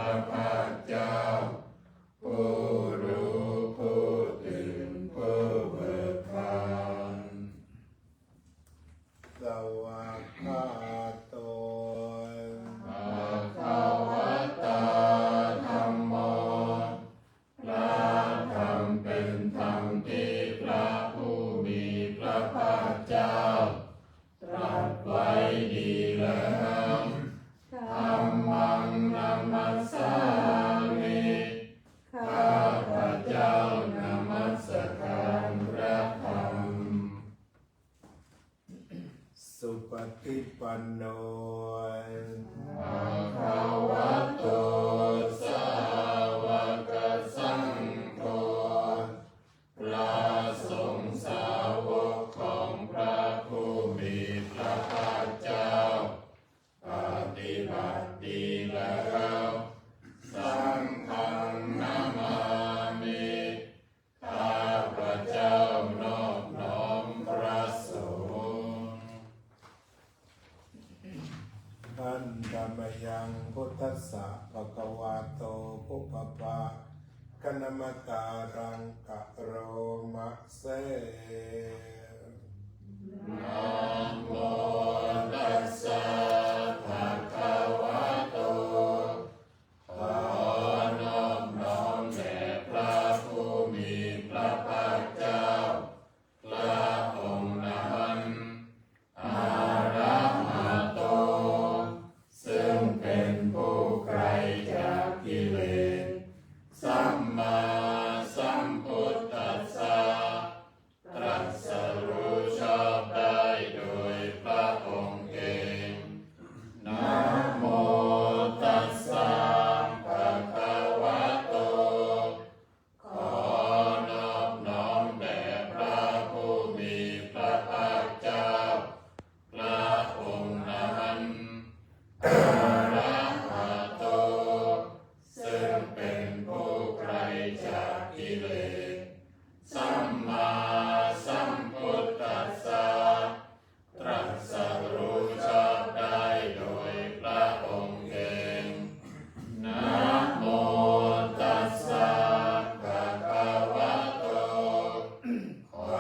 ระภาคเจ้าผู้รู้ผู้ตื่นผู้เบิกบานสวากขาโตภะคะวะตาธัมโมพระธรรมเป็นธรรมที่พระผู้มีพระภาคเจ้าตรัสไว้ดีแล้วธัมมังนัมมัสสามิข้าพระเจ้านมัสการพระธรรมสุปฏิปันโนภะคะวะโตสาวกสังโฆพระสงฆ์สาวกของพระผู้มีพระภาคเจ้าปฏิบัติดีแล้วสังฆังนามามิข้าพระเจ้านอบน้อมพระสงฆ์อันธรรมยังพุทธัสสะภะคะวะโตปุพพะกนมการังกะโรมะเสนะโมตัสสะภะคะวะโตขอนอบน้อมแด่พระผู้มีพระภาคเจ้าพระองค์นั้นอะระหะโตซึ่งเป็นผู้ไกลจากกิเลสสัมมาสัมพุทธัสสะตรัสรู้ชอบได้โดยพระองค์เองนะโมตัสสะภะคะวะโตขอนอบน้อมแด่พระผู้มีพระภาคเจ้าพระองค์นั้นอะระหะโตซึ่งเป็นผู้ไกลจากกิเลสสัมมาสัมพุทธัสสะตรัสรู้ชอบได้โดยพระองค์เองนะโมตัสสะภะคะวะโตขอ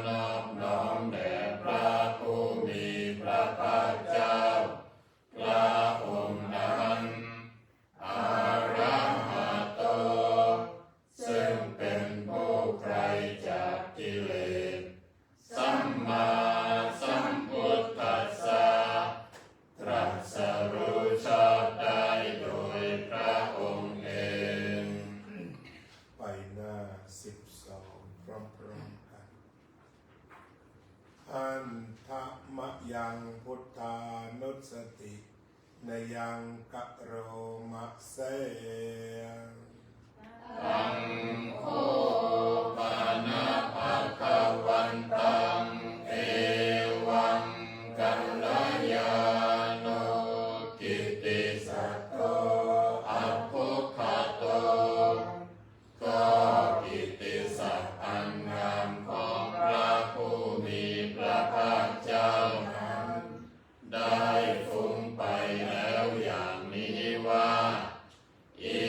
นอบน้อมแด่พระผู้มีพระภาคเจ้าพระองค์นั้นอะระหะโตซึ่งเป็นผู้ไกลจากกิเลสสัมมาสัมพุทธัสสะตรัสรู้ชอบได้โดยพระองค์เองไปหน้า12พร้อมๆกันอันทะมะยังพุทธานุสตินยังกะโรมะเสตังโฆปานะภะคะวันตังเอวังกัลยาโนกิตติสัตโตอัปพุคโตก็กิตติศัพท์อันงามของพระผู้มีพระภาคเจ้านั้นได้ฟุ้งไปแล้วอย่างนี้ว่าอิ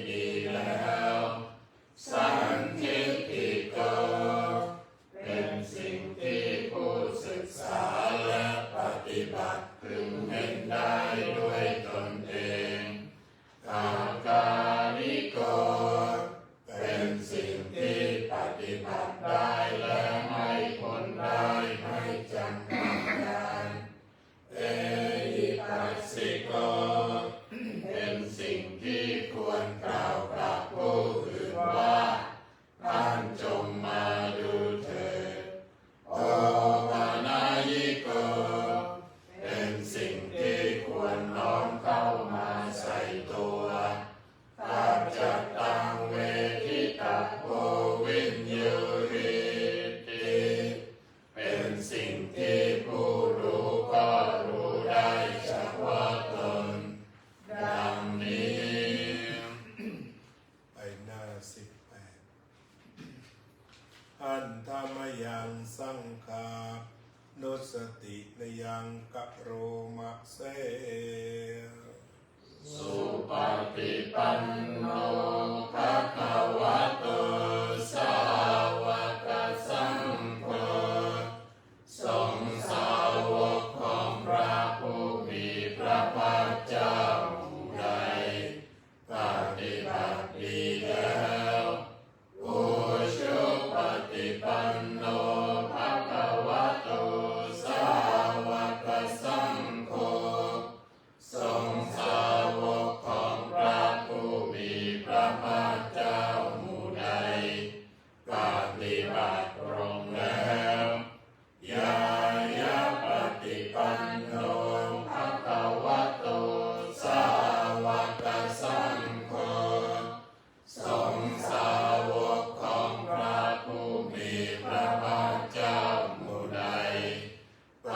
ดีแล้วสันทิฏฐิโกเป็นสิ่งที่ผู้ศึกษาและปฏิบัติพึงเห็นได้ด้วยตนเองอาการิโกเป็นสิ่งที่ปฏิบัติได้และให้ผลได้ไม่จำกัดการเอหิปัสสิโกเป็นสิ่งที่ควรกล่าวกับผู้อื่นว่าท่านจงมาดูเถิดโอปานายิโกเป็นสิ่งที่ควรน้อมเข้ามาใส่ตัวปัจจตังเวทิตาโพวิญญูริติเป็นสิ่งที่ผู้รู้ก็รู้ได้เฉพาะตนดังนี้ไปหน้า18อันธรรมยังสังฆานุสตินยังกะโรมะเสสุปฏิปันโนภะคะวะโตสาวกสังโฆสงฆ์สาวกของพระผู้มีพระภาคเจ้าผู้ใดปฏิบัติดีแล้วอุชุปฏิปันโนภะคะวะโตสาวกสังโฆสงฆ์สาวกของพระผู้มีพระภาคเจ้าหมู่ใดปฏิบัติตรงแล้วยายะปฏิปันโนภะคะวะโตสาวกสังโฆสงฆ์สาวกของพระผู้มีพระภาคเจ้าหมู่ใดป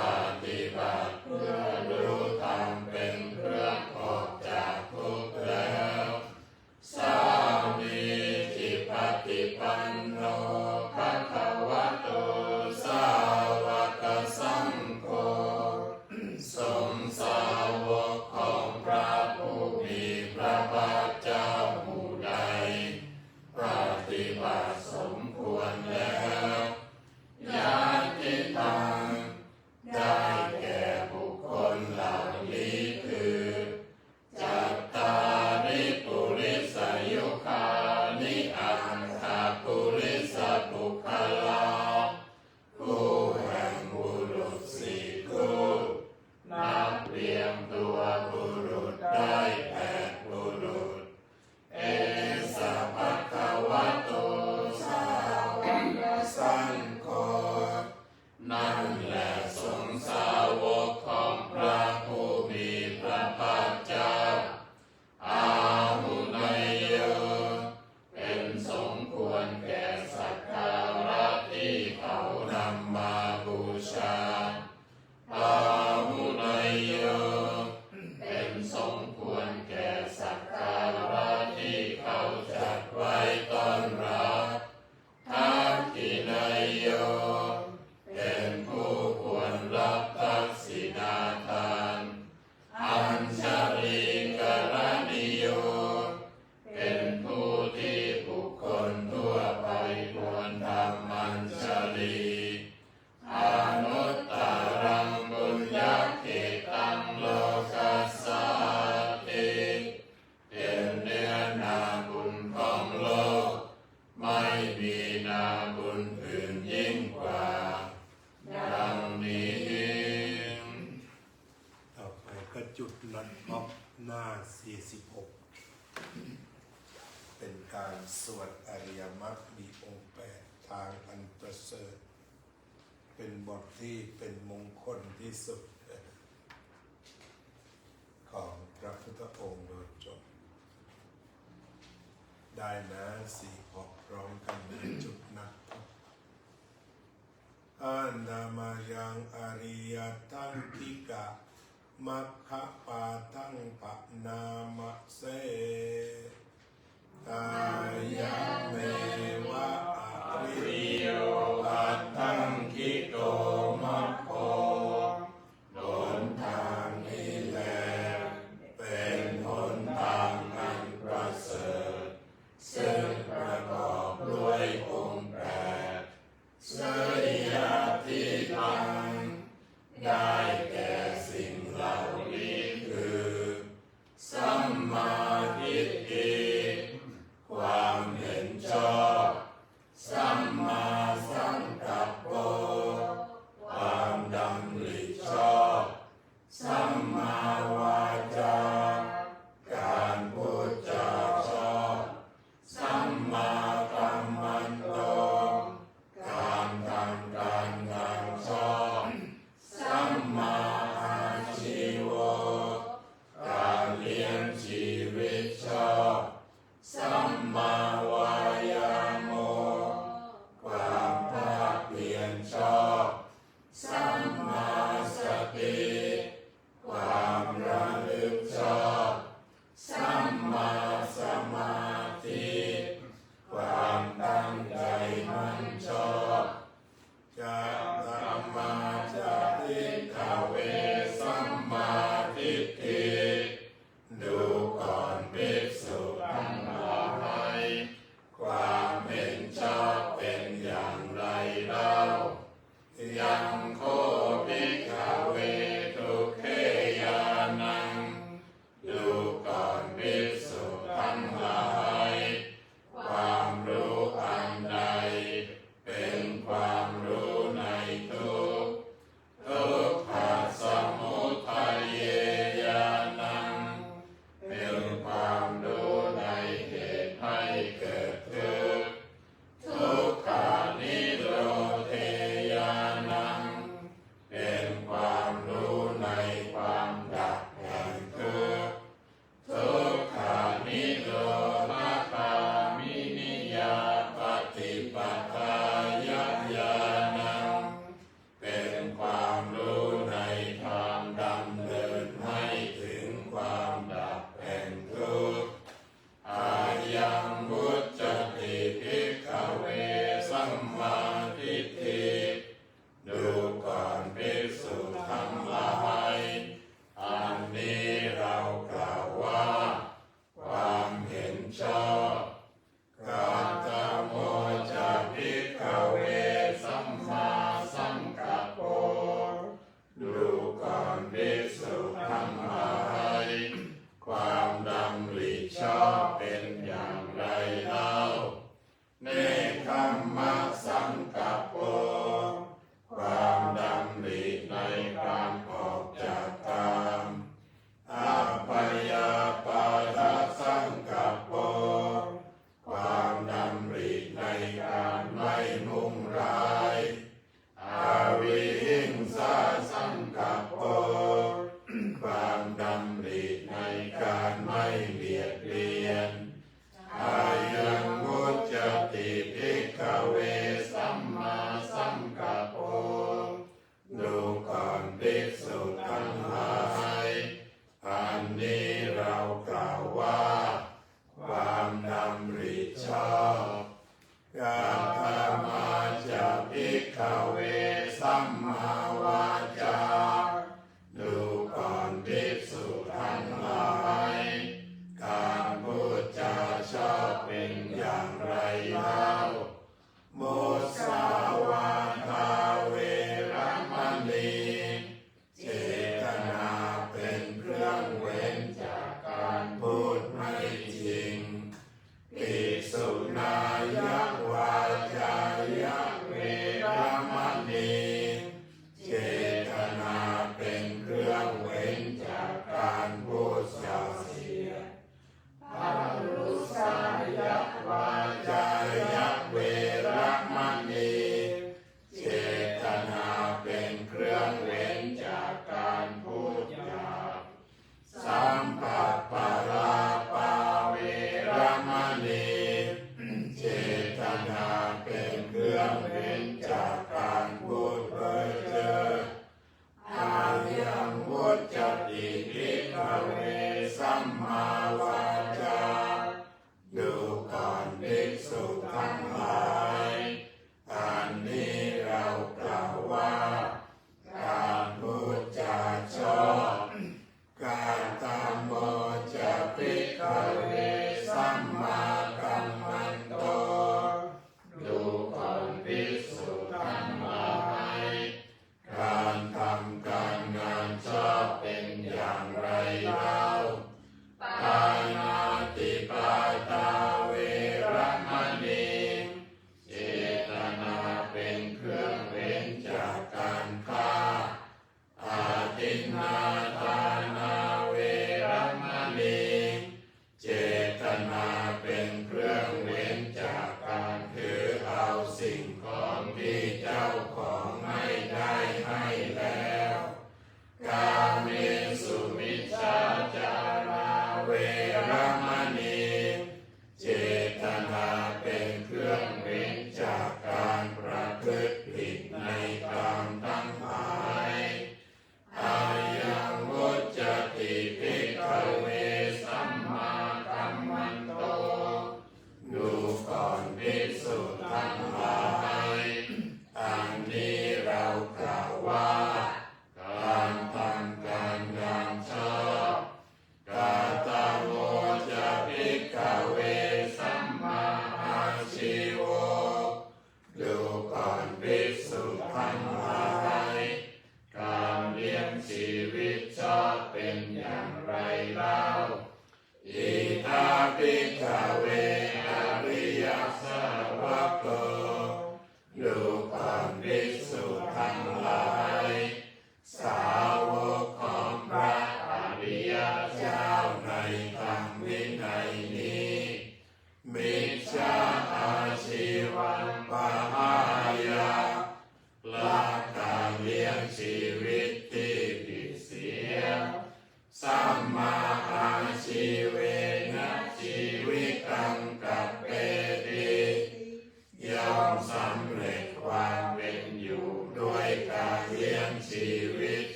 ฏิบัติเพื่อรู้ธรรมเป็นเครื่องออกจากทุกข์แล้วสามีจิปฏิปันโนภะคะวะโตสาวกสังโฆสงฆ์สาวกของพระผู้มีพระภาคเจ้าหมู่ใดปฏิบัติสมควรแล้วญาติตังได้แก่บุคคลเหล่านี้คือจัตตาริปุริสยุคานิอันธาปุริสบุคลาคู่แห่งบุรุษสี่คู่นับเรียงตัวบุรุษได้8บุรุษเอสะภะคะวะโตสาวกสังโฆนั่นแหละสงฆ์สาวกของพระผู้มีพระภาคเจ้าอาหุนยโยเป็นสมควรแก่สักการะที่เขานำมาบูชาอาหุนยโยเป็นสมควรแก่สักการะที่เขาจัดไว้ต้อนรับทักขินยโยเป็นผู้ควรรับทักษิณาทานอัญชลีกรณิโยเป็นผู้ที่บุคคลทั่วไปควรทำอัญชลีอนุตตรังบุญญาเขตังโลกัสสาติเป็นเนื้อนาบุญของโลกไม่มีนาบุญอื่นยิ่งกว่าดังนี้ต่อไปก็จุดนัดท็อปหน้า46เป็นการสวดอริยมรรคมีองค์8ทางอันประเสริฐเป็นบทที่เป็นมงคลที่สุดของพระพุทธองค์โดยจบได้นะ46พร้อมกันในจุดนัดท็อปอันนามายังอริยทังทิกะมัคคะปาทังปะนามะเสกายะเมวะอริโยอัตถังคิโกมัคโคหนทางนี้แลเป็นหนทางอันประเสริฐ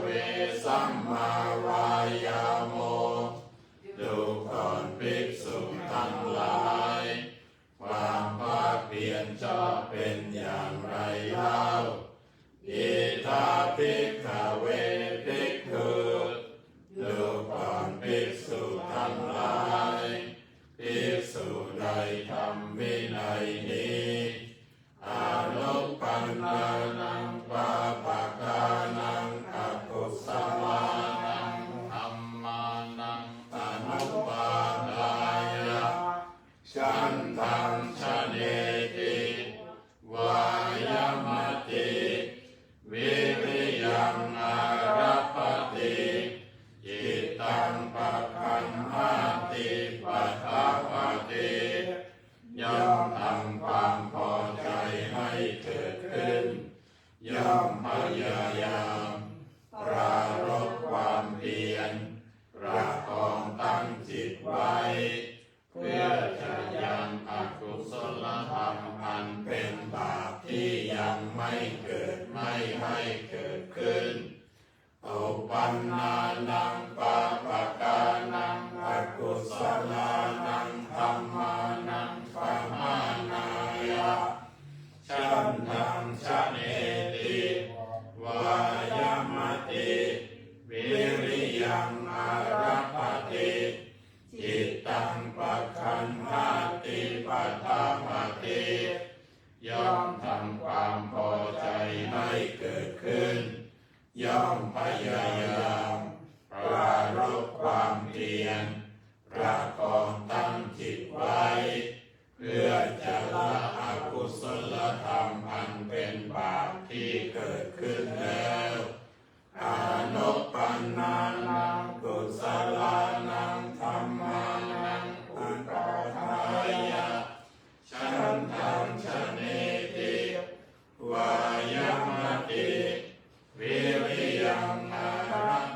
เวสัมมาวายาโมดูก่อนภิกษุทั้งหลายความภาคเพียรชอบเป็นอย่างไรเล่าอิทาภิกขเวภิกขุดูก่อนภิกษุทั้งหลายภิกษุใดทำวินัยนี้อานุปันนานังปาปะกานังอกุศลานังธัมมานังอนุปาทายะฉันทังชะเนติวายามติวิริยังอารัปปติจิตตังปะคันหาติปัฏฐปติย่อมทำความพอใจให้เกิดขึ้นย่อมพยายามปรารภความเพียรประคองตั้งจิตไว้เพื่อจะยังอกุศลธรรมอันเป็นบาปที่ยังไม่เกิดไม่ให้เกิดขึ้นอุปันนานังปาปะกานังอกุศลานังธัมมานังปะมานายะฉันทังชะเนติวายามติวิริยังอารัปปติจิตตังปะคันหาติปัฏฐปติย่อมทำความพอใจให้เกิดขึ้นย่อมพยายามปรารภความเพียรประคองตั้งจิตไว้เพื่อจะละอกุศลธรรมอันเป็นบาปที่เกิดขึ้นแล้วอานุปันนานังกุศลานังธัมมานังอุปาทายะฉันทังชะเนติวายามติวิริยังอารัปป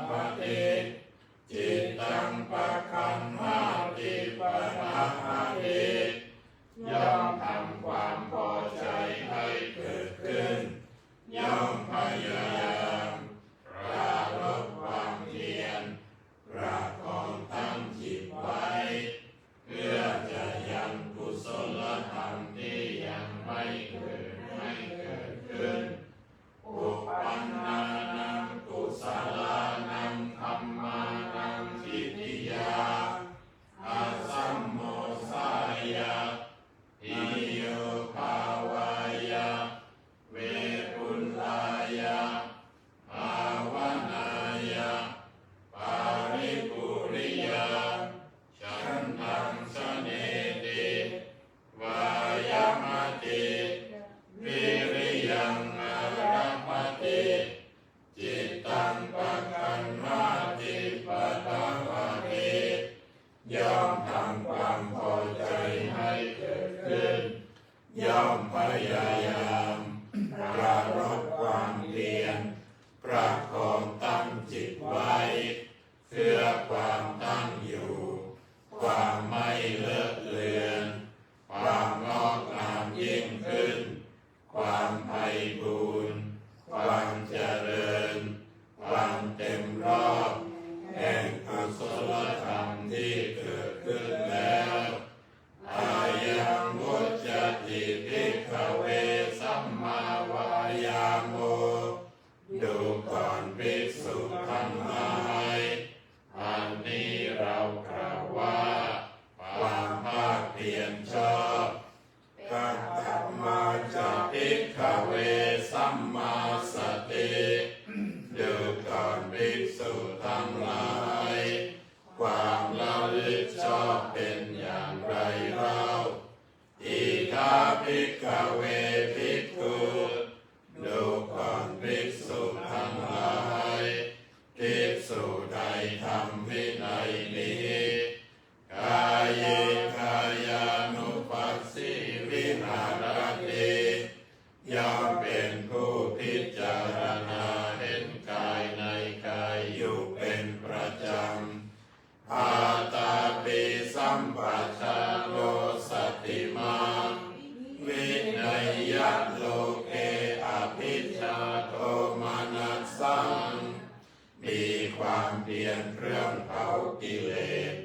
ความเพียรเครื่องเผากิเลส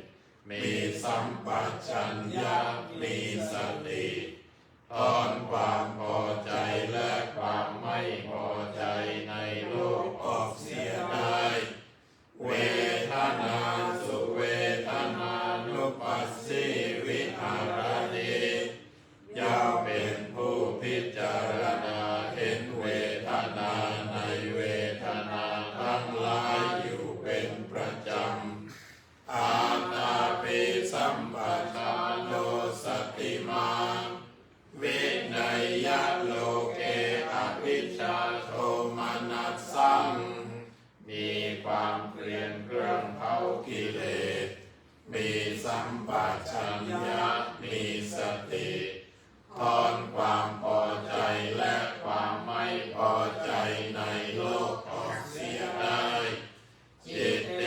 มีสัมปชัญญะมีสติถอนความพอใจและความไม่พอใจในโลกออกเสียได้เวทนาสุเวทนานุปัสสิวิหารติย่อมเป็นผู้พิจารณาเห็นเวทนาในเวทนาทั้งหลายอยู่เป็นประจำอาตาปิสัมปทานโนสติมาวินัยยะโลเกอภิชฌาโทมนัสสังมีความเพียรเครื่องเผากิเลสมีสัมปชัญญะมีสติถอนความพอใจและความไม่พอใจในโลกออกเสียได้จิตเต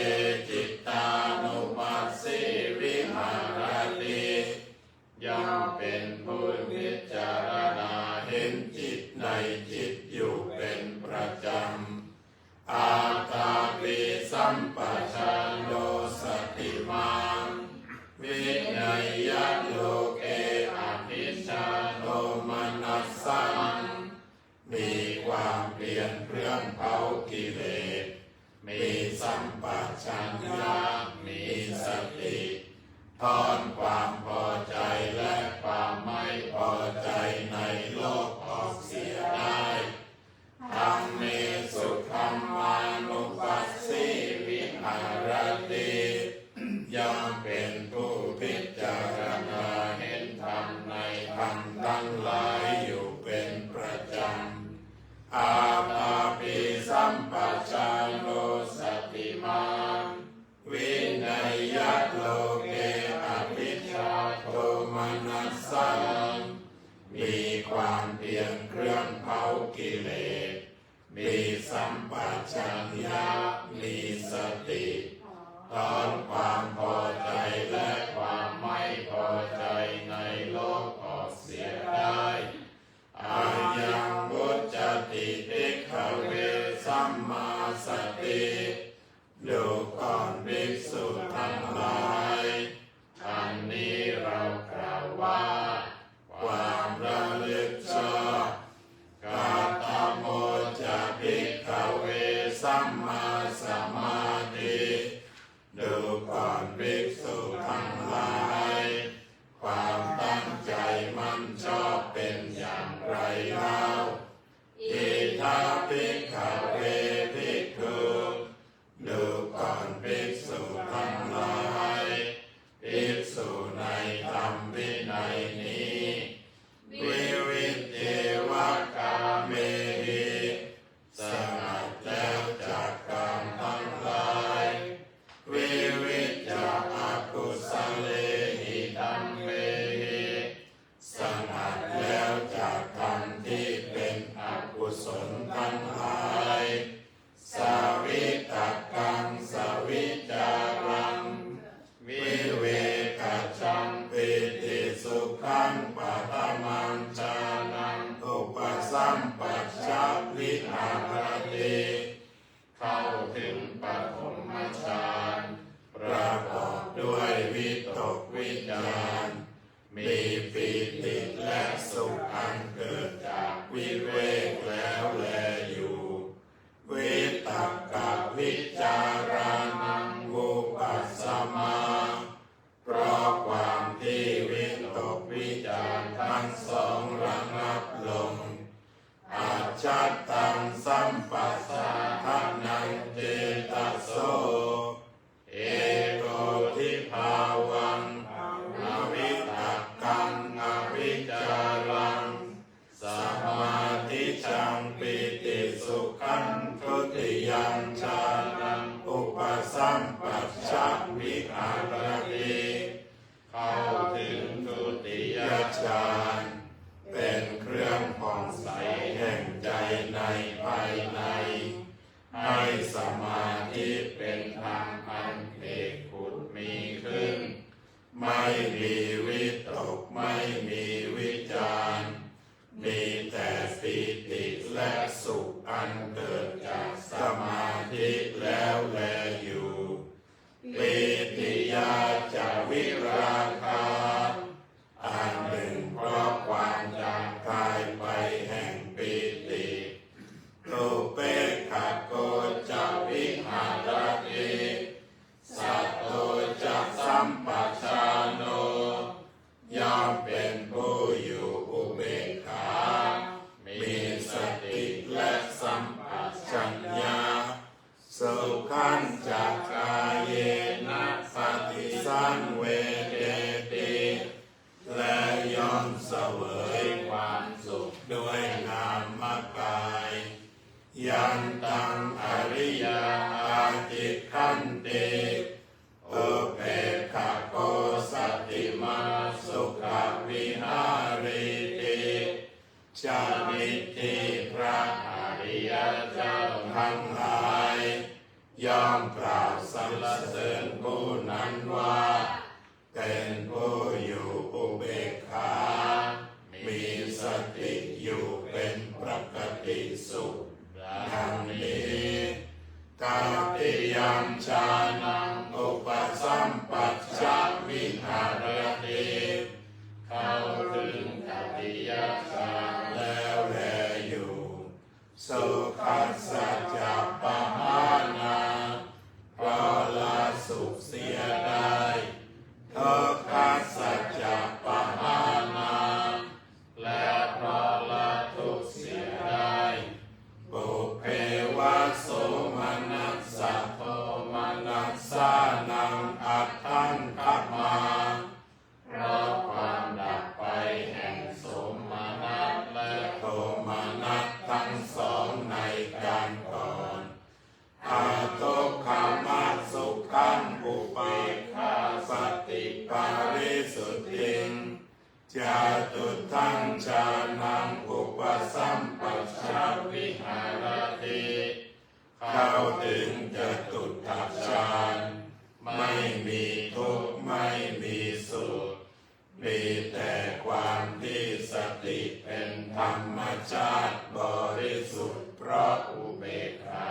จิตตานุปัสสิวิหารติย่อมเป็นผู้พิจารณาเห็นจิตในจิตอยู่เป็นประจำอาตาปิสัมปชัญโนสติมังวินัยยะโลเกอภิชฌาโทมนัสสังมีความเพียรเครื่องเผากิเลสมีสัมปชัญญะมีสติถอนความพอใจและความไม่พอใจในโลกออกเสียได้ธัมเมสุขัมมานุปัสสิวิหารติย่อมเป็นผู้พิจารณาเห็นธรรมในธรรมทั้งหลายอยู่เป็นประจำอาตาปิสัมปชัญโนสติมาวินัยยะโลเกอภิชฌาโทมนัสสังมีความเพียรเครื่องเผากิเลสมีสัมปชัญญะมีสติถอนความพอใจและความไม่พอใจในโลกออกเสียได้อายังวุจติภิกขเวสัมมาสติดูก่อนภิกษุทั้งหลายอันนี้เรากล่าวว่าความระลึกชอบกาตโมจะภิกขเวสัมมาสมาธิดูก่อนภิกษุทั้งหลายความตั้งใจมั่นชอบเป็นอย่างไรเล่าอิทัปภิกขเวภิกขุดูก่อนภิกษุทั้งหลายภิกษุในธรรมวินัยนี้วิวิตเทวกาเมหิสงัดแล้วจากกามทั้งหลายวิวิจจะอกุศเลหิธัมเมหิสงัดแล้วจากธรรมที่เป็นอกุศลทั้งหลายสาวิตกังสวิจารังวิเวกชังปิติสุขังปัตมังฌานังอุปสัมปัชชวิหารติเข้าถึงปฐมฌานประกอบด้วยวิตกวิจารมีปิติและสุขอันเกิดจากวิเวกแล้วแลอยู่วิตกวิจารานังอุปัสสมาเพราะความที่วิตกวิจารทั้งสองระงับลงอาชัตตังสัมปัสสะทานังเจตโสเอโกทิภาวังอวิตกังอวิจารังสมาธิจังปิติสุขังทุติยัญฌานังอุปสัมปัชชวิหารติเข้าถึงทุติยฌานเป็นเครื่องผ่องใสแห่งใจในภายในให้สมาธิเป็นทางอันเอกผุดมีขึ้นไม่มีวิตกไม่มีวิจารมีแต่ปิติและสุขอันเกิดจากสมาธิแล้วแลอยู่ สุขันจักกายเยนะปฏิสังเวเดติและย่อมเสวยความสุขด้วยนามกายยันตังอริยอาติขันติโอเปขะโกสัตติมาสุขวิหาริติจามิติพระอริยเจ้าทั้งหลายย่อมกล่าวสรรเสริญผู้นั้นว่าเป็นผู้อยู่อุเบกขามีสติอยู่เป็นปกติสุขดังนี้ตาติยามชานังอุปสัมปัชชะวิหารติเข้าถึงตติยฌานแล้วแลอยู่สุขัสสะจะปะหานาเพราะละสุขเสียได้ทุกขัสสะจะปะหานาและเพราะละทุกข์เสียได้ปุเพวะโสมนัสสะโทมนัสสานังอัตถังคัมมาเพราะความดับไปแห่งโสมนัสและโทมนัสทั้งสองในการก่อนอาทุกขามัสสุขังอุเบกขาสติปาริสุทธิงจาตุทังฌานังอุปสัมปัชชะวิหารติเข้าถึงจตุทัชฌานไม่มีทุกข์ไม่มีสุขมีแต่ความที่สติเป็นธรรมชาติบริสุทธิ์เพราะอุเบกขา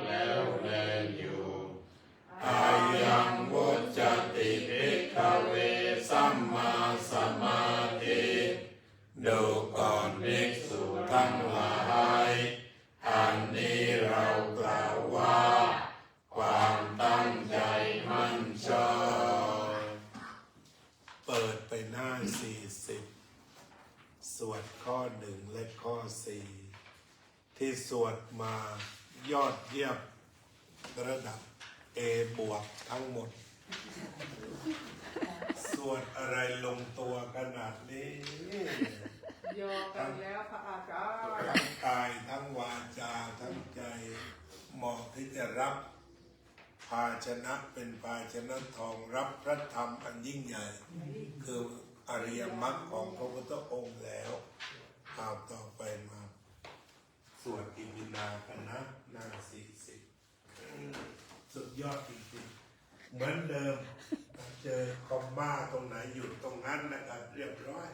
แล้วแลอยู่อายังวุจติภิกขเวสัมมาสมาธิดูก่อนภิกษุทั้งหลายอันนี้เรากล่าวว่าความตั้งใจมั่นชอบเปิดไปหน้า40สวดข้อ1และข้อ4ที่สวดมายอดเยี่ยมระดับ A บวกทั้งหมดสวดอะไรลงตัวขนาดนี้โยกันแล้วพระอาจารย์ทั้งกายทั้งวาจาทั้งใจเหมาะที่จะรับภาชนะเป็นภาชนะทองรับพระธรรมอันยิ่งใหญ่คืออริยมรรคของพระพุทธองค์แล้วเอาต่อไปมาสวดอิมินากันนะหน้า40สุดยอดจริงๆเหมือนเดิมเจอคอมม่าตรงไหนหยุดตรงนั้นนะครับเรียบร้อย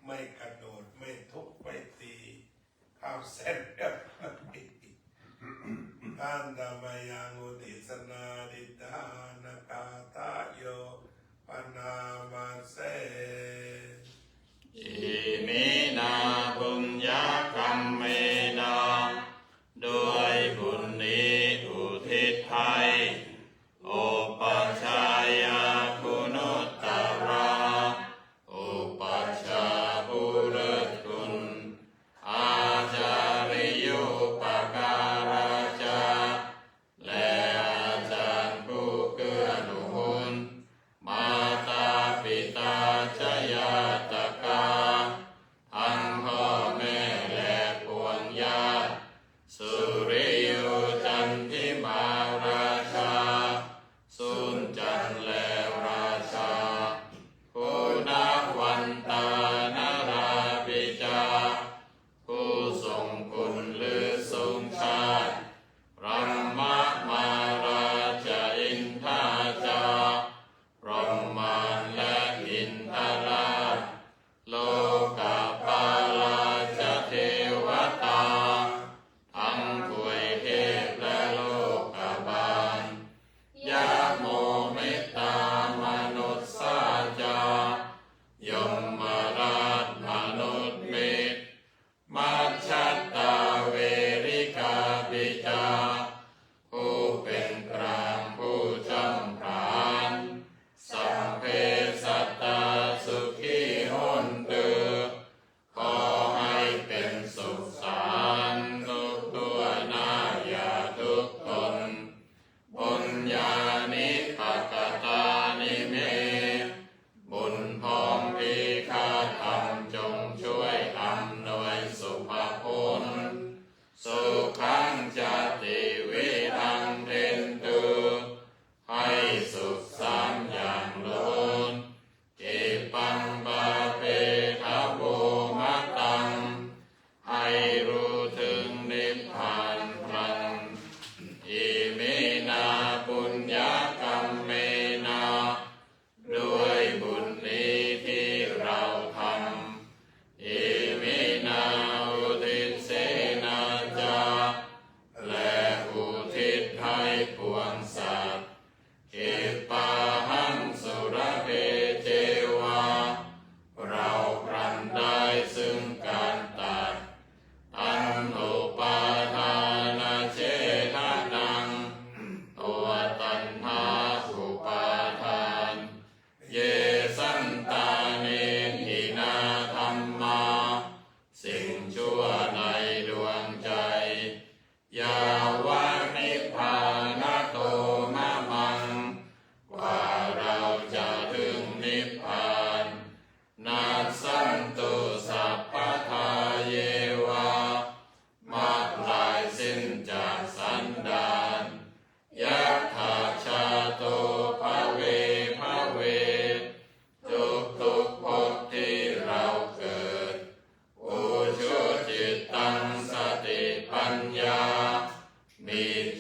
ไม่กระโดดไม่ทุบไม่ตีข้าวเส้นอันดามายังอุติสนาดิตานากาตาโยปนามาเสอิมินาบุญญากรรมเมนาด้วยบุญนี้อุทิศให้โอปัชฌายาคุณุตตราอุปัชฌาย์ผู้เลิศคุณอาจาริยุปการาจาและอาจารย์ผู้เกื้อหนุนมาตาปิตาชยาตกาทั้งพ่อแม่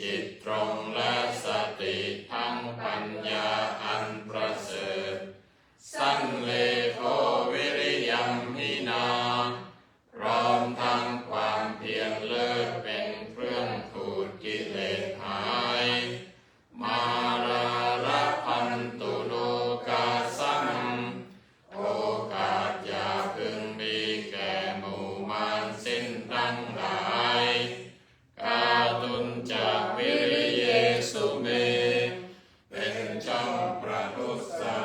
จิตตรงและสติทั้งปัญญาอันประเสริฐสันเลโกวิริยัมหินาพร้อมทั้งความเพียรเลิศเป็นเครื่องขูดกิเลสหายมาราระพันตุโลกาสังโอกาสอย่าพึงมีแก่หมู่มารสิ้นทั้งหลายกาตุนจากวิริเยสุเมเป็นช่องประทุษ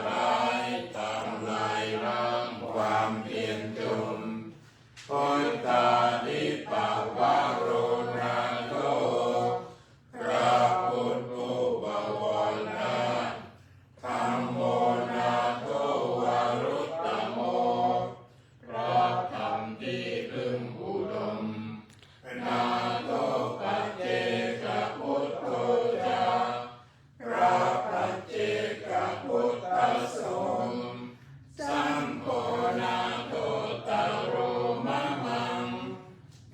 ร้ายทำลายล้างความเพียรจุมพุทธานิปาวะโรนาโตพระพุทธผู้บวรนะธัมโมนาโตวารุตตโมพระธรรมที่พึงอุดมนาโตปัจเจกพุทโธจาพระปัจเจกพุทธสงฆ์สัมโฆนาโตตโรมะมัง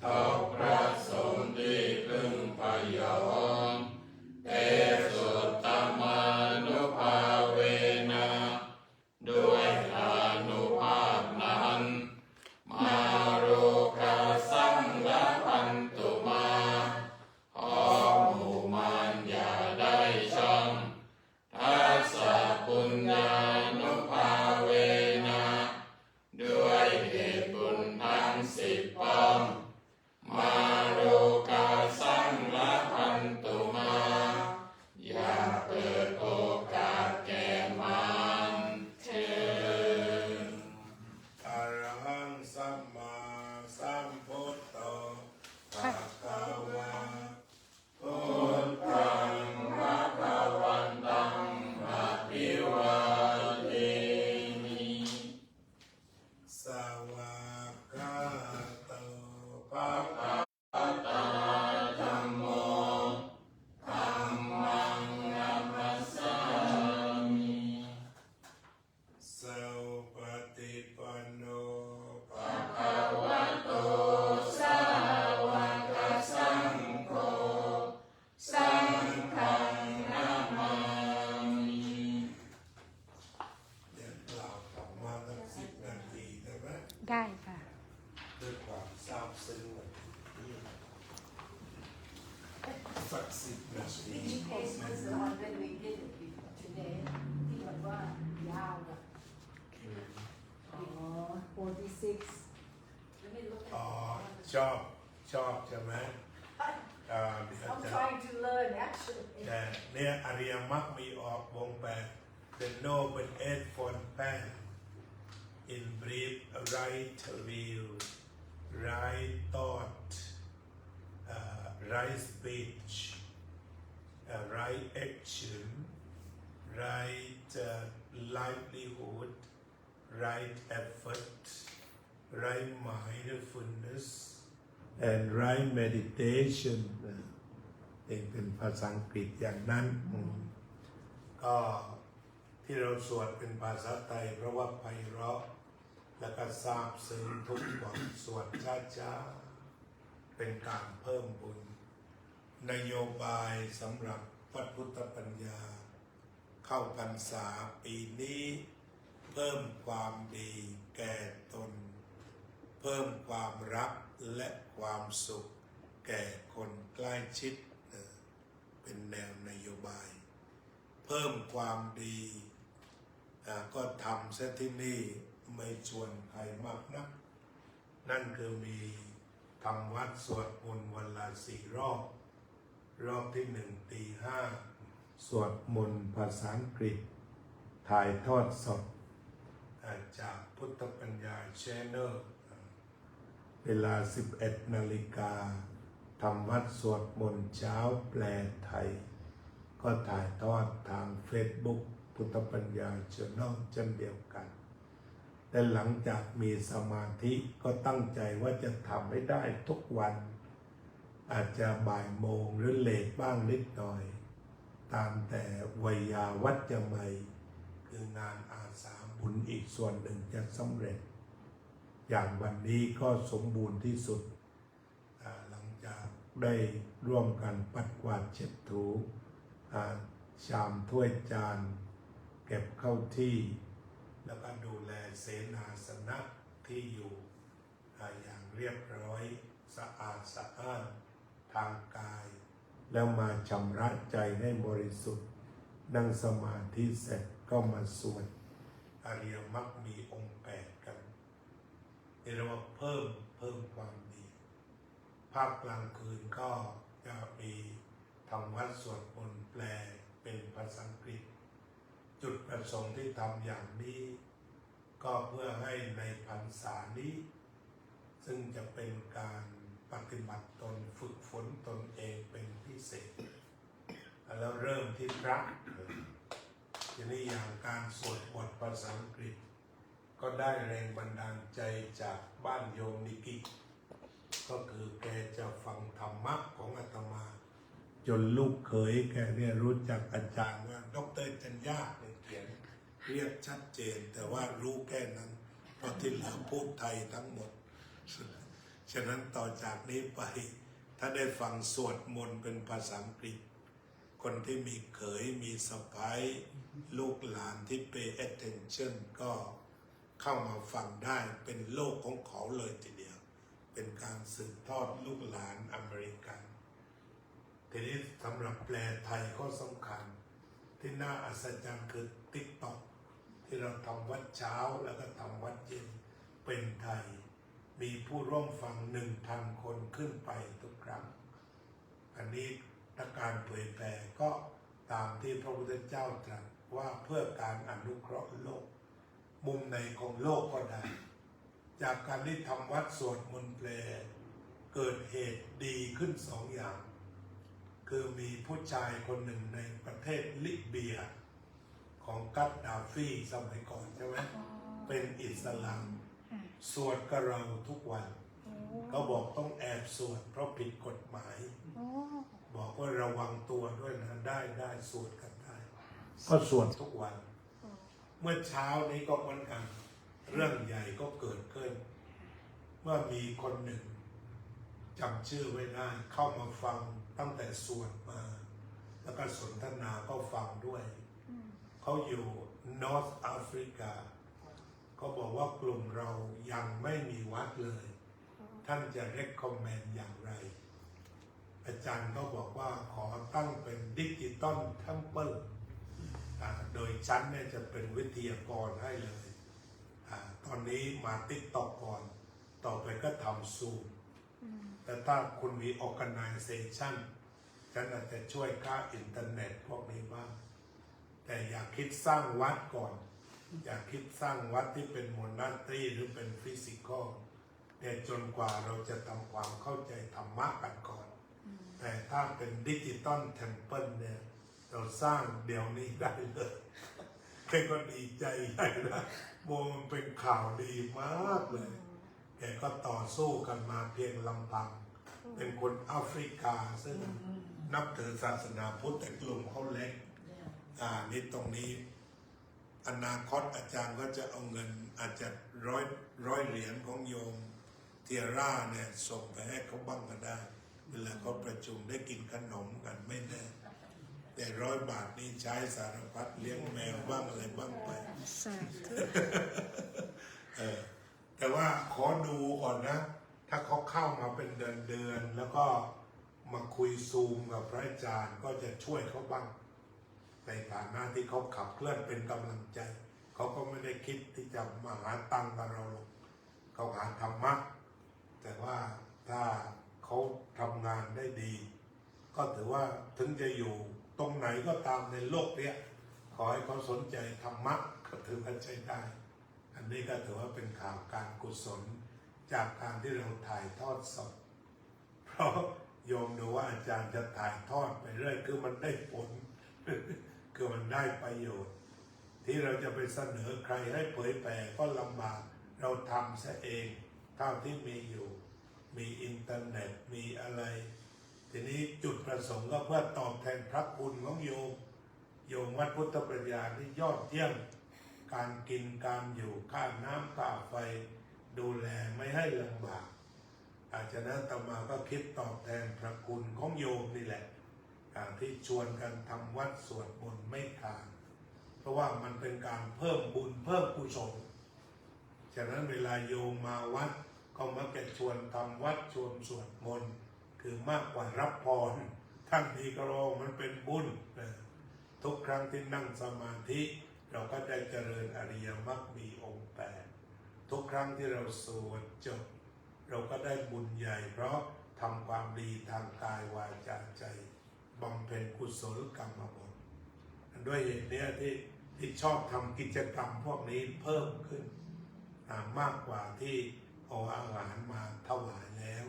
ทบพระสงฆ์ที่พึงพยอมเตสุตตมานุภาเวนะด้วยอานุภาพนั้นมาโรกาสังละพันตุมาขอหมู่มารอย่าได้ช่องทัสสะปุญญานุภาเวนะด้วยเหตุบุญทั้ง10ป้อมมาโรกาสังละพันตุมาอย่าเปิดโอกาสแก่มารเถิดอะระหังสัมมาสัมพุทโธภะคะวะพุทธังภะคะวันตังอะภิวาเทมิสวากขาโตภะคะวะตาธัมโมธัมมังนัมมัสสามิสัพปฏิปันโนภะคะวะโตสาวกสังโฆสังฆังนามามิเดี๋ยวเรากลับมาสัก10 นาทีได้ไหม ได้ค่ะ ด้วยความซาบซึ้งแบบนี้สัก10 นาที This case was the one that we did it today ที่แบบว่ายาวอะ อ๋อ 46 แล้วไม่รู้ อ๋อชอบใช่ไหมเดี๋ยว I'm จะ trying to learn actually แต่เนี่ยอริยมรรคมีออกวง8 The Noble Eightfold Path in brief right view right thought right speech right action right livelihood right effort right mindfulness and right meditation เป็นภาษาอังกฤษอย่างนั้นก็ที่เราสวดเป็นภาษาไทยเพราะว่าไพเราะและก็ซาบซึ้งทุกบทสวดช้าๆเป็นการเพิ่มบุญนโยบายสำหรับวัดพุทธปัญญาเข้าพรรษาปีนี้เพิ่มความดีแก่ตนเพิ่มความรักและความสุขแก่คนใกล้ชิดเป็นแนวนโยบายเพิ่มความดีก็ทำเส้นที่นี่ไม่ชวนใครมากนักนั่นคือมีทำวัดสวดมนต์วันละ4 รอบรอบที่1 ตี 5สวดมนต์ภาษาอังกฤษถ่ายทอดสดจากพุทธปัญญาแชนเนลเวลา 11 นาฬิกาทำวัดสวดมนต์เช้าแปลไทยก็ถ่ายทอดทาง Facebook พุทธปัญญาชแนลเช่นเดียวกันแต่หลังจากมีสมาธิก็ตั้งใจว่าจะทำให้ได้ทุกวันอาจจะบ่ายโมงหรือเลทบ้างนิดหน่อยตามแต่วัยาวัจจะไม่คืองานอาสาบุญอีกส่วนหนึ่งจะสำเร็จอย่างวันนี้ก็สมบูรณ์ที่สุดหลังจาก ได้ร่วมกันปัดกวาดเช็ดถูชามถ้วยจานเก็บเข้าที่ แล้วก็ดูแลเสนาสนะที่อยู่อย่างเรียบร้อยสะอาดสะอ้านทางกาย แล้วมาชำระใจให้บริสุทธิ์นั่งสมาธิเสร็จก็มาสวดอริยมรรคมีองค์8กันเรียกว่าเพิ่มความดีภาคกลางคืนก็จะมีทำวัดสวดมนต์แปลเป็นภาษาอังกฤษจุดประสงค์ที่ทำอย่างนี้ก็เพื่อให้ในพรรษานี้ซึ่งจะเป็นการปฏิบัติตนฝึกฝนตนเองเป็นพิเศษแล้วเริ่มที่พระทีนี้อย่างการสวดบทภาษาอังกฤษก็ได้แรงบันดาลใจจากบ้านโยมนิกิก็คือแกจะฟังธรรมะของอาตมาจนลูกเขยแกเนี่ยรู้จักอาจารย์ว่าดร.จัญญาเนี่ยเขียนเรียกชัดเจนแต่ว่ารู้แค่นั้นเพราะที่เหลือพูดไทยทั้งหมดฉะนั้นต่อจากนี้ไปถ้าได้ฟังสวดมนต์เป็นภาษาอังกฤษคนที่มีเขยมีสะใภ้ลูกหลานที่ pay attention ก็เข้ามาฟังได้เป็นโลกของเขาเลยทีเดียวเป็นการสืบทอดลูกหลานอเมริกันทีนี้สำหรับแปลไทยก็สำคัญที่น่าอัศจรรย์คือ TikTok ที่เราทำวัดเช้าแล้วก็ทำวัดเย็นเป็นไทยมีผู้ร่วมฟัง 1,000 คนขึ้นไปทุกครั้งอันนี้ถ้าการเผยแผ่ก็ตามที่พระพุทธเจ้าตรัสว่าเพื่อการอนุเคราะห์โลกมุมไหนของโลกก็ได้จากการที่ทำวัดสวดมนต์แปลเกิดเหตุดีขึ้น2 อย่างคือมีผู้ชายคนหนึ่งในประเทศลิเบียของกัดดาฟีสมัยก่อนใช่ไหมเป็นอิสลามสวดกับเราทุกวันเขาบอกต้องแอบสวดเพราะผิดกฎหมายบอกว่าระวังตัวด้วยนะได้สวดกันได้ก็สวดทุกวันเมื่อเช้านี้ก็เหมือนกันเรื่องใหญ่ก็เกิดขึ้นเมื่อมีคนหนึ่งจำชื่อไว้ได้เข้ามาฟังตั้งแต่สวดมาแล้วก็สนทนาก็ฟังด้วยเขาอยู่ North Africa เขาบอกว่ากลุ่มเรายังไม่มีวัดเลยท่านจะ recommend อย่างไรอาจารย์ก็บอกว่าขอตั้งเป็นดิจิตอลเทมเพิลโดยชั้นเนี่ยจะเป็นวิทยากรให้เลยตอนนี้มา TikTok ก่อนต่อไปก็ทำซูมแต่ถ้าคุณมี organization ฉันอาจจะช่วยค่าอินเทอร์เน็ตพวกนี้บ้างแต่อย่าคิดสร้างวัดก่อนอย่าคิดสร้างวัดที่เป็นโมนาสเตรีหรือเป็นฟิสิกอลเนี่ยจนกว่าเราจะทำความเข้าใจธรรมะกันก่อนแต่ถ้าเป็นดิจิตอลเทมเพิลเนี่ยเราสร้างเดี๋ยวนี้ได้เลยแค่ก็ดีใจใหญ่นะโมมันเป็นข่าวดีมากเลยแกก็ต่อสู้กันมาเพียงลำพังเป็นคนแอฟริกาซึ่งนับถือศาสนาพุทธแต่กลุ่มเขาเล็กนี่ตรงนี้อนาคตอาจารย์ก็จะเอาเงินอาจจะร้อยเหรียญของโยมเทียร่าเนี่ยส่งไปให้เขาบ้างก็ได้เวลาเขาประชุมได้กินขนมกันไม่แน่แต่100 บาทนี่ใช้สารพัดเลี้ยงแมวบ้างอะไรบ้างไปแต่ว่าขอดูก่อนนะถ้าเขาเข้ามาเป็นเดือนแล้วก็มาคุยซูมกับพระอาจารย์ก็จะช่วยเขาบ้างในฐานะที่เขาขับเคลื่อนเป็นกำลังใจเขาก็ไม่ได้คิดที่จะมาหาตังค์กับเราหรอกเขาหาธรรมะแต่ว่าถ้าเขาทำงานได้ดีก็ถือว่าถึงจะอยู่ตรงไหนก็ตามในโลกเนี้ยขอให้เขาสนใจธรรมะก็ถือว่าใช้ได้อันนี้ก็ถือว่าเป็นข่าวการกุศลจากการที่เราถ่ายทอดสดเพราะโยมดูว่าอาจารย์จะถ่ายทอดไปเรื่อยคือมันได้ผลคือมันได้ประโยชน์ที่เราจะไปเสนอใครให้เผยแผ่ก็ลำบากเราทำซะเองเท่าที่มีอยู่มีอินเทอร์เน็ตมีอะไรทีนี้จุดประสงค์ก็เพื่อตอบแทนพระคุณของโยมวัดพุทธปรัชญาที่ยอดเยี่ยมการกินการอยู่ค่าน้ำค่าไฟดูแลไม่ให้ลำบาก อาจารย์อาตมาก็คิดตอบแทนพระคุณของโยมนี่แหละที่ชวนกันทำวัดสวดมนต์ไม่ขาดเพราะว่ามันเป็นการเพิ่มบุญเพิ่มกุศลฉะนั้นเวลาโยมมาวัดก็มักจะชวนทำวัดชวนสวดมนต์คือมากกว่ารับพรท่านทีก็รอมันเป็นบุญทุกครั้งที่นั่งสมาธิเราก็ได้เจริญอริยมรรคมีองค์แปดทุกครั้งที่เราสวดจบเราก็ได้บุญใหญ่เพราะทำความดีทางกายวาจาใจบำเพ็ญกุศลกรรมบทด้วยเหตุนี้ที่ชอบทำกิจกรรมพวกนี้เพิ่มขึ้นมากกว่าที่เอาอาหารมาถวายแล้ว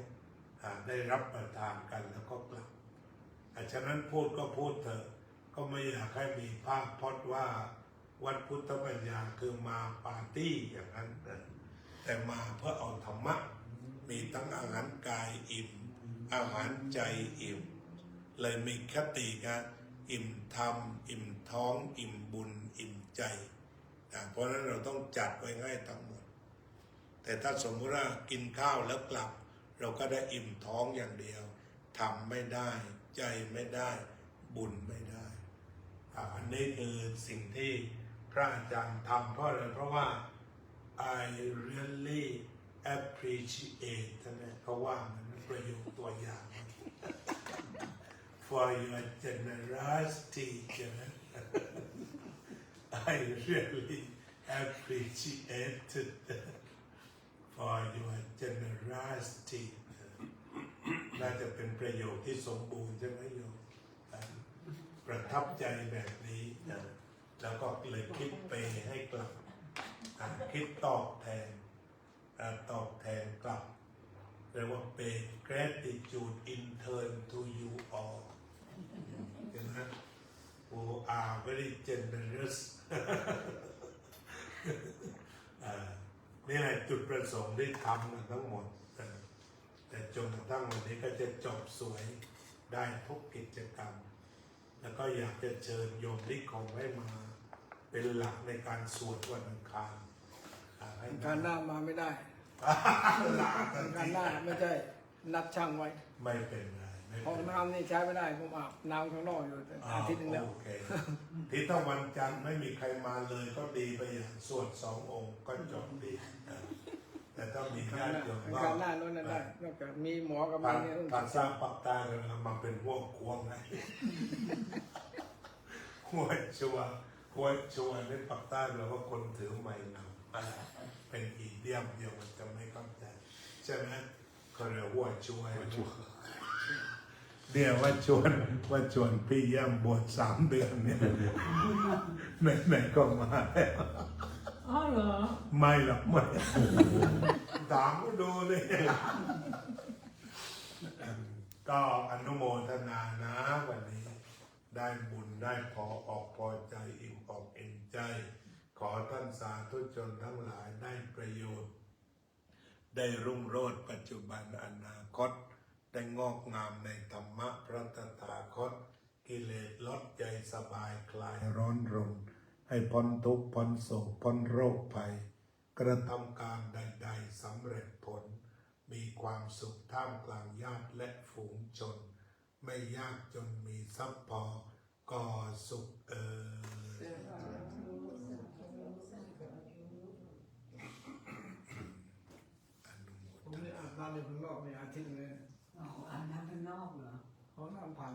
ได้รับประทานกันแล้วก็กลับฉะนั้นพูดก็พูดเถอะก็ไม่อยากให้มีภาพพจน์ว่าวัดพุทธปัญญาคือมาปาร์ตี้อย่างนั้นแต่มาเพื่อเอาธรรมะมีทั้งอาหารกายอิ่มอาหารใจอิ่มเลยมีคติกันอิ่มธรรมอิ่มท้องอิ่มบุญอิ่มใจเพราะฉะนั้นเราต้องจัดไว้ให้ทั้งหมดแต่ถ้าสมมติว่ากินข้าวแล้วกลับเราก็ได้อิ่มท้องอย่างเดียวทำไม่ได้ใจไม่ได้บุญไม่ได้อันนี้คือสิ่งที่พระอาจารย์ทำเพราะอะไรเพราะว่า I really appreciate นะเขาว่ามันประโยคตัวอย่าง for your generosity ใช่ไหม I really appreciate for your generosity น่าจะเป็นประโยคที่สมบูรณ์ใช่ไหมโยมประทับใจแบบนี้นะแล้วก็เลยคิดเปย์ให้กลับคิดตอบแทนกลับเรียกว่า pay gratitude in turn to you all เห็นไหม who are very generous นี่แหละจุดประสงค์ที่ทำกันทั้งหมดแต่จนกระทั่งวันนี้ก็จะจบสวยได้ทุกกิจกรรมแล้วก็อยากจะเชิญโยมนิคมให้มาเป็นหลักในการสวดวันอังคารการหน้ามาไม่ได้ หลัก การหน้าไม่ใช่นัดช่างไว้ ไม่เป็นไรห้องน้ำนี่ใช้ไม่ได้ผมอาบน้ำข้างนอกอยู่อาทิตย์นึงแล้ว โอเคที่ถ้าวันจันทร์ไม่มีใครมาเลยก็ดีไปอย่างสวด2 องค์ก็จบดีแต่ต้องมีญาติโยมว่าการหน้าโน้นได้นอกจากมีหมอกับมีเนี่ย ภาษาปักใต้เรามาเป็นพวกควงไงหัวชัวในปักใต้เราว่าคนถือไม้นำเป็นอีเดียมเดียวมันจะไม่เข้าใจใช่ไหมเขาเรียกหัวชัวเดี๋ยวว่าชวนพี่ย่ำบวช3 เดือนเนี่ยไหนๆก็มาแล้วอ๋อเหรอไม่หรอกไม่ถามก็ดูเลยก็อนุโมทนานะวันนี้ได้บุญได้พอออกพอใจอิ่มอกเอ็นใจขอท่านสาธุชนทั้งหลายได้ประโยชน์ได้รุ่งโรจน์ปัจจุบันอนาคตได้งอกงามในธรรมะพระตถาคตกิเลสลดใจสบายคลายร้อนรนให้พ้นทุกข์พ้นโศกพ้นโรคภัยกระทำการใดๆสำเร็จผลมีความสุขท่ามกลางญาติและฝูงชนไม่ยากจนมีทรัพย์พอก่อสุขผมนี่อาบน้ำอยู่ข้างนอกในอาทิตย์นึงเลยอาบน้ำข้างนอกเหรอห้องน้ำพัง